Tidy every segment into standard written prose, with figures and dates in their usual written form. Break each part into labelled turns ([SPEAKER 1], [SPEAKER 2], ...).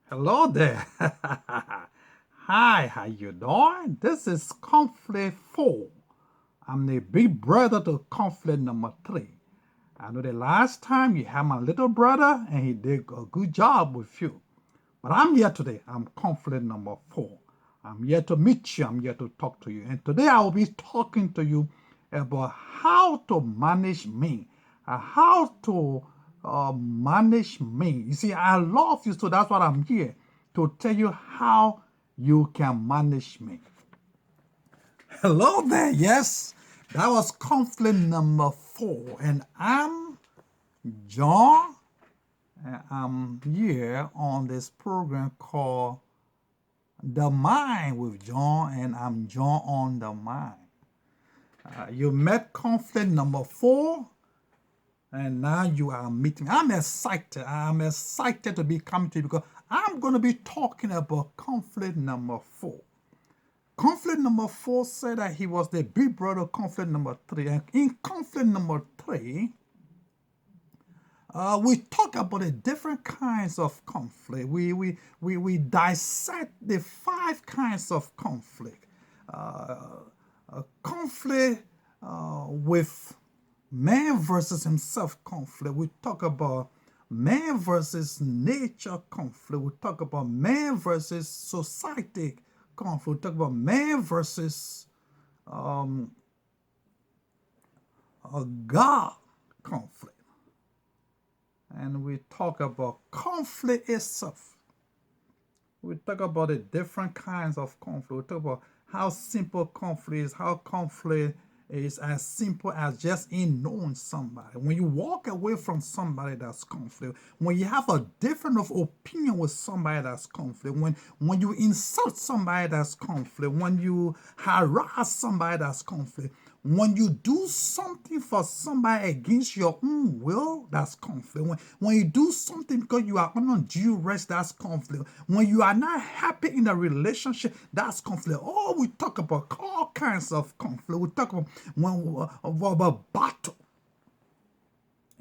[SPEAKER 1] Hello there. Hi, how you doing? This is Conflict 4. I'm the big brother to Conflict number 3. I know the last time you had my little brother and he did a good job with you. But I'm here today. I'm Conflict number 4. I'm here to meet you. I'm here to talk to you. And today I will be talking to you about how to manage me, how to manage me. You see, I love you, so that's what I'm here to tell you how you can manage me. Hello there. Yes, that was conflict number 4, and I'm John. And I'm here on this program called The Mind with John, and I'm John on the Mind. You met conflict number 4, and now you are meeting. I'm excited. I'm excited to be coming to you because I'm going to be talking about conflict number 4. Conflict number 4 said that he was the big brother of conflict number 3. And in conflict number 3, we talk about the different kinds of conflict. We dissect the 5 kinds of conflict. Conflict with man versus himself conflict. We talk about man versus nature conflict. We talk about man versus society conflict. We talk about man versus God conflict. And we talk about conflict itself. We talk about the different kinds of conflict. We talk about how simple conflict is, how conflict is as simple as just in knowing somebody. When you walk away from somebody that's conflict, when you have a different of opinion with somebody that's conflict, when you insult somebody that's conflict, when you harass somebody that's conflict, when you do something for somebody against your own will, that's conflict. When you do something because you are under duress, that's conflict. When you are not happy in a relationship, that's conflict. Oh, we talk about all kinds of conflict. We talk about battle,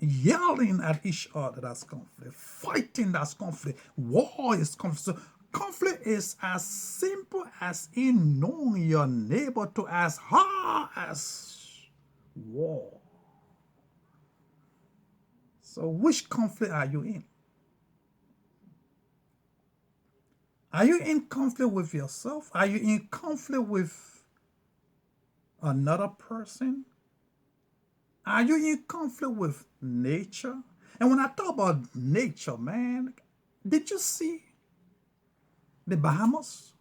[SPEAKER 1] yelling at each other, that's conflict. Fighting, that's conflict. War is conflict. So conflict is as simple as in knowing your neighbor to as hard as war. So which conflict are you in? Are you in conflict with yourself? Are you in conflict with another person? Are you in conflict with nature? And when I talk about nature, man, did you see the Bahamas?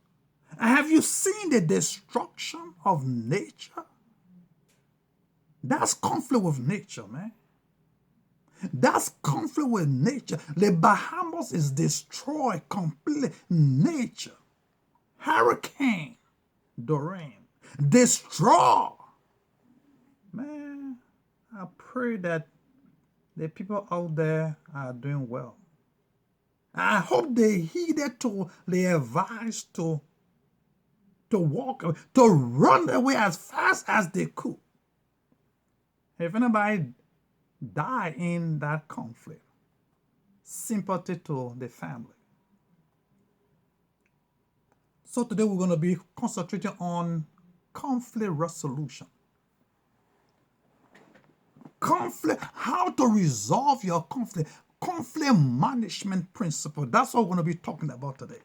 [SPEAKER 1] Have you seen the destruction of nature? That's conflict with nature, man. That's conflict with nature. The Bahamas is destroyed completely. Nature, Hurricane Dorian, destroy. Man, I pray that the people out there are doing well. I hope they heeded to the advice to walk away, to run away as fast as they could. If anybody died in that conflict, sympathy to the family. So today we're going to be concentrating on conflict resolution. Conflict, how to resolve your conflict, conflict management principle. That's what we're going to be talking about today.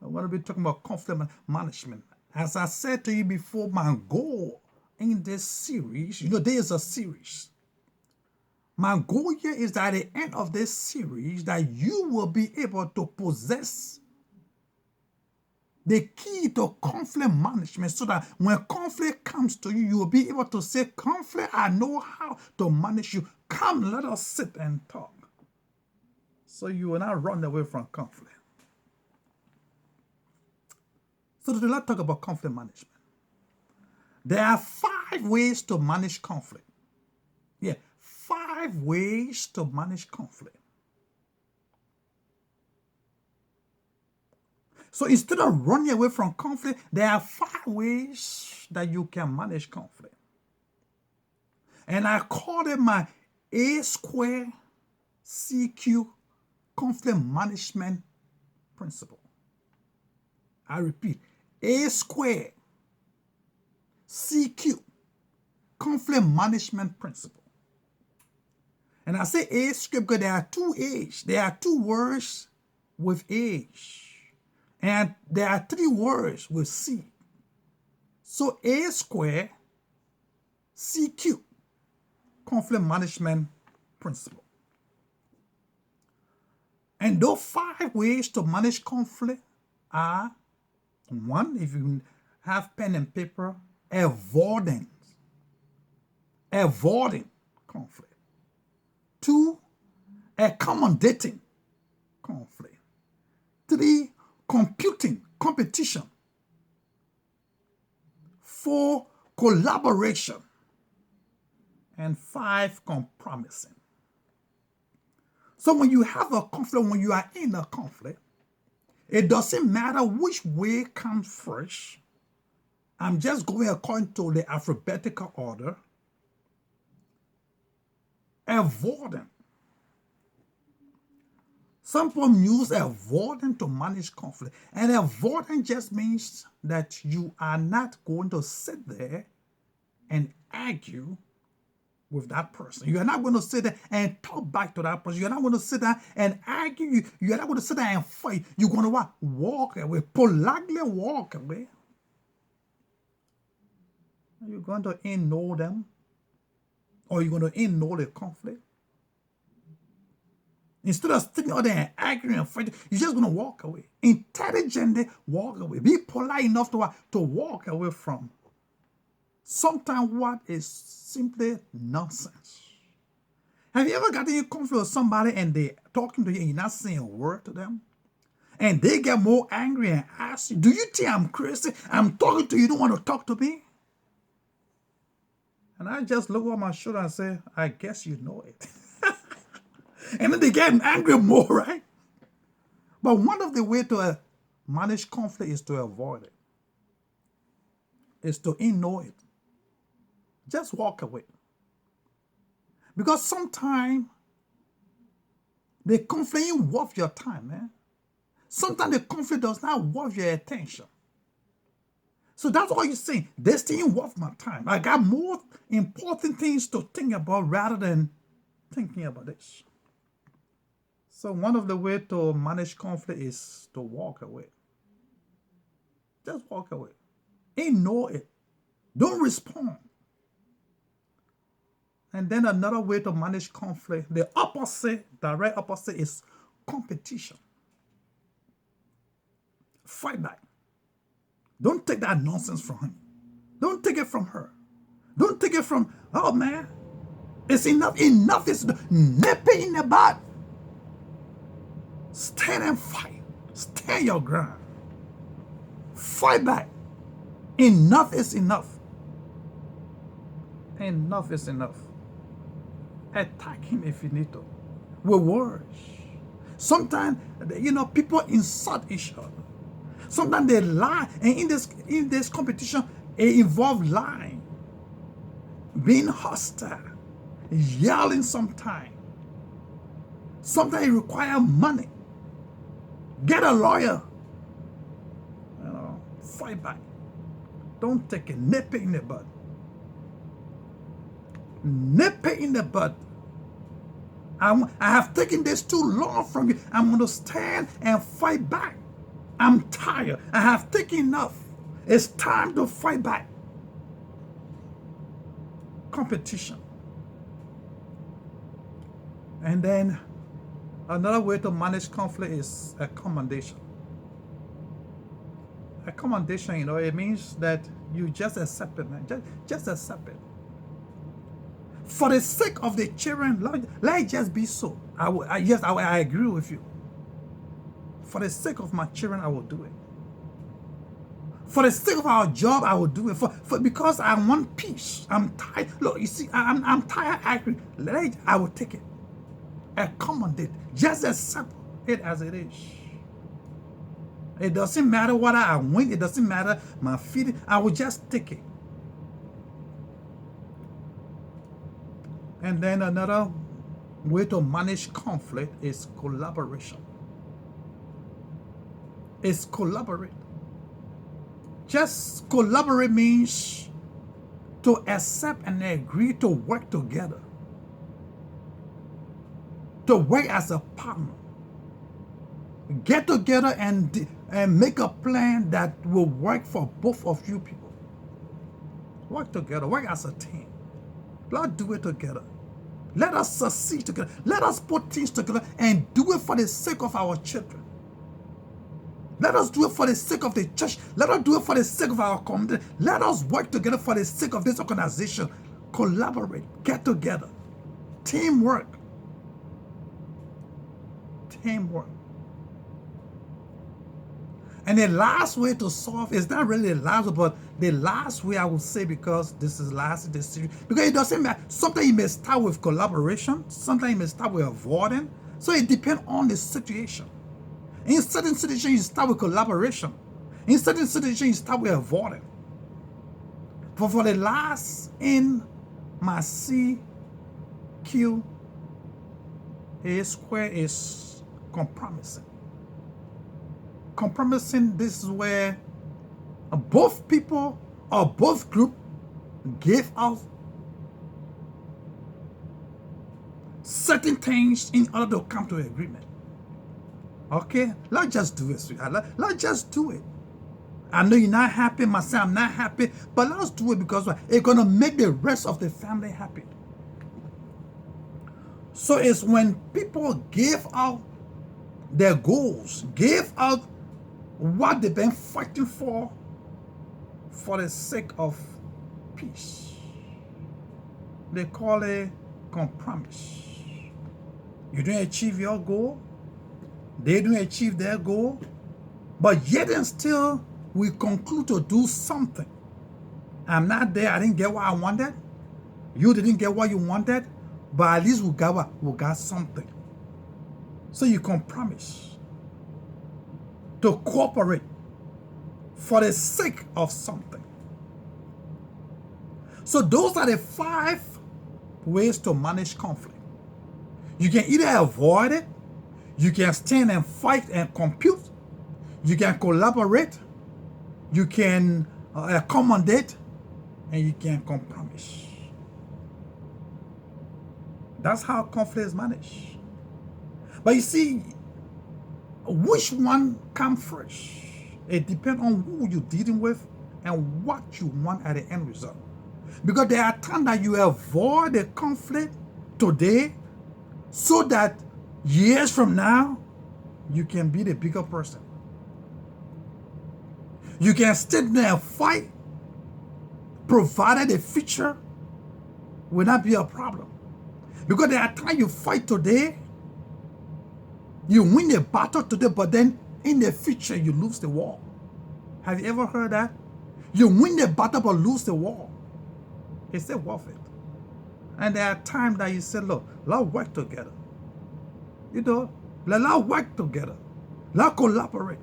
[SPEAKER 1] I'm going to be talking about conflict management. As I said to you before, my goal in this series, there is a series. My goal here is that at the end of this series, that you will be able to possess the key to conflict management so that when conflict comes to you, you will be able to say, conflict, I know how to manage you. Come, let us sit and talk. So you will not run away from conflict. So today, let's talk about conflict management. There are 5 ways to manage conflict. Yeah, 5 ways to manage conflict. So instead of running away from conflict, there are 5 ways that you can manage conflict. And I call them my A square CQ conflict management principle. I repeat, A squared CQ, conflict management principle. And I say A squared because there are two A's. There are two words with H. And there are three words with C. So A squared CQ, conflict management principle. And those 5 ways to manage conflict are: 1, if you have pen and paper, avoiding conflict. 2, accommodating conflict. 3, competition. 4, collaboration. And 5, compromising. So when you have a conflict, when you are in a conflict, it doesn't matter which way comes first. I'm just going according to the alphabetical order. Avoiding. Some people use avoiding to manage conflict. And avoiding just means that you are not going to sit there and argue with that person. You are not going to sit there and talk back to that person. You're not going to sit there and argue. You're not going to sit there and fight. You're going to what? Walk away. Politely walk away. Are you going to ignore them? Or are you going to ignore the conflict? Instead of sitting out there and arguing and fighting, you're just going to walk away. Intelligently walk away. Be polite enough to walk away from sometimes what is simply nonsense. Have you ever gotten in conflict with somebody and they're talking to you and you're not saying a word to them? And they get more angry and ask you, do you think I'm crazy? I'm talking to you, you don't want to talk to me? And I just look over my shoulder and say, I guess you know it. And then they get angry more, right? But one of the ways to manage conflict is to avoid it. Is to ignore it. Just walk away. Because sometimes the conflict ain't worth your time, man. Sometimes the conflict does not worth your attention. So that's all you're saying. This thing ain't worth my time. I got more important things to think about rather than thinking about this. So one of the ways to manage conflict is to walk away. Just walk away. Ignore it. Don't respond. And then another way to manage conflict, the opposite, direct opposite, is competition. Fight back. Don't take that nonsense from him. Don't take it from her. Don't take it from, oh man, it's enough. Enough is nip it in the bud. Stand and fight. Stand your ground. Fight back. Enough is enough. Enough is enough. Attack him if you need to. With words. Sometimes, people insult each other. Sometimes they lie. And in this competition, it involves lying. Being hostile. Yelling sometimes. Sometimes it requires money. Get a lawyer. Fight back. Don't take it. Nip it in the bud. Nip it in the bud. I have taken this too long from you. I'm going to stand and fight back. I'm tired. I have taken enough. It's time to fight back. Competition. And then another way to manage conflict is accommodation. Accommodation, it means that you just accept it, man. Just accept it. For the sake of the children, let it just be so. I agree with you. For the sake of my children, I will do it. For the sake of our job, I will do it. Because I want peace. I'm tired. Look, you see, I'm tired. I will take it. Accommodate. Just accept it as it is. It doesn't matter whether I win. It doesn't matter my feeling. I will just take it. And then another way to manage conflict is collaboration. It's collaborate. Just collaborate means to accept and agree to work together, to work as a partner. Get together and make a plan that will work for both of you people. Work together, work as a team. Let's do it together. Let us succeed together. Let us put things together and do it for the sake of our children. Let us do it for the sake of the church. Let us do it for the sake of our community. Let us work together for the sake of this organization. Collaborate, get together. Teamwork. Teamwork. And the last way to solve is not really the last, but the last way I would say, because this is last decision, because it doesn't matter. Sometimes you may start with collaboration, sometimes you may start with avoiding. So it depends on the situation. In certain situations, you start with collaboration. In certain situations, you start with avoiding. But for the last in my CQ, A square is compromising. Compromising, this is where both people or both groups give out certain things in order to come to an agreement. Okay, let's just do it, sweetheart. Let's just do it. I know you're not happy, myself, I'm not happy, but let's do it because it's going to make the rest of the family happy. So it's when people give out their goals, give out what they've been fighting for the sake of peace. They call it compromise. You don't achieve your goal, they don't achieve their goal, but yet and still we conclude to do something. I'm not there, I didn't get what I wanted, you didn't get what you wanted, but at least we got something. So you compromise to cooperate for the sake of something. So those are the 5 ways to manage conflict. You can either avoid it, you can stand and fight and compute, you can collaborate, you can accommodate, and you can compromise. That's how conflict is managed. But you see, which one comes first? It depends on who you're dealing with and what you want at the end result. Because there are times that you avoid the conflict today so that years from now, you can be the bigger person. You can stand there and fight, provided the future will not be a problem. Because there are times you fight today, you win the battle today, but then in the future you lose the war. Have you ever heard that? You win the battle but lose the war. Is it worth it? And there are times that you say, look, let's work together. You know, let's work together. Let's collaborate.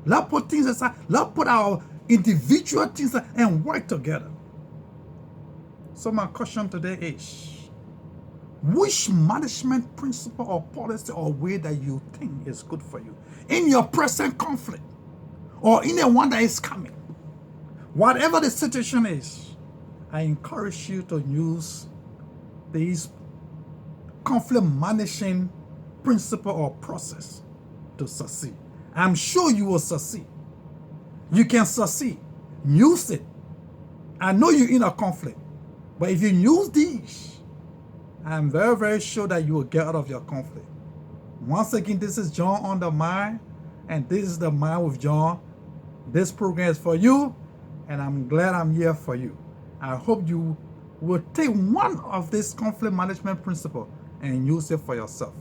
[SPEAKER 1] Let's put things aside. Let's put our individual things aside and work together. So my question today is, which management principle or policy or way that you think is good for you in your present conflict or in the one that is coming? Whatever the situation is, I encourage you to use these conflict managing principle or process to succeed. I'm sure you will succeed. You can succeed. Use it. I know you're in a conflict, but if you use these, I'm very, very sure that you will get out of your conflict. Once again, this is John on the Mind, and this is the Mind with John. This program is for you, and I'm glad I'm here for you. I hope you will take one of these conflict management principles and use it for yourself.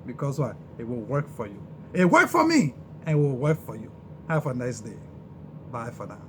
[SPEAKER 1] Because what? It will work for you. It worked for me, and it will work for you. Have a nice day. Bye for now.